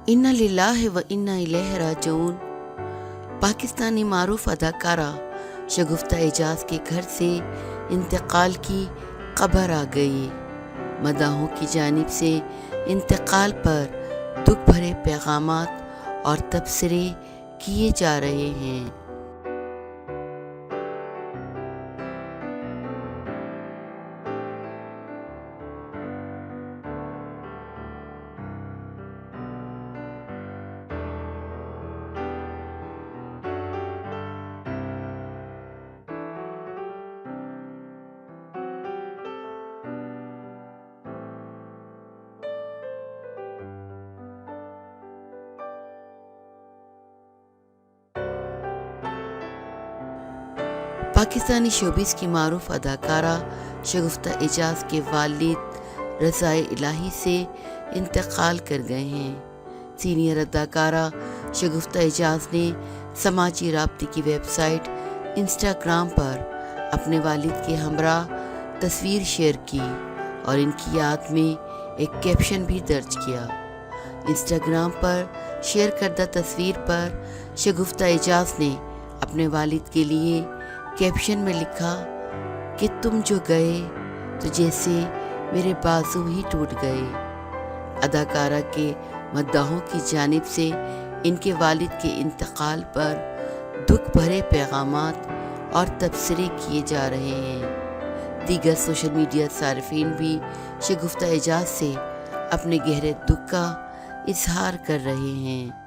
इन्ना लिल्लाहि व इन्ना इलैहि राजिऊन। पाकिस्तानी मारूफ अदाकारा शगुफ्ता एजाज के घर से इंतकाल की खबर आ गई। मदाहों की जानिब से इंतकाल पर दुख भरे पैगामात और तबसरे किए जा रहे हैं। पाकिस्तानी शोबिस की मारूफ अदाकारा शगुफ्ता एजाज के वालिद रज़ाए इलाही से इंतकाल कर गए हैं। सीनियर अदाकारा शगुफ्ता एजाज ने समाजी राब्ते की वेबसाइट इंस्टाग्राम पर अपने वालिद के हमरा तस्वीर शेयर की और इनकी याद में एक कैप्शन भी दर्ज किया। इंस्टाग्राम पर शेयर करदा तस्वीर पर शगुफ्ता एजाज ने अपने वालिद के लिए कैप्शन में लिखा कि तुम जो गए तो जैसे मेरे बाजू ही टूट गए। अदाकारा के मद्दाहों की जानिब से इनके वालिद के इंतकाल पर दुख भरे पैगामात और तबसरे किए जा रहे हैं। दीगर सोशल मीडिया सारिफीन भी शगुफ्ता एजाज से अपने गहरे दुख का इजहार कर रहे हैं।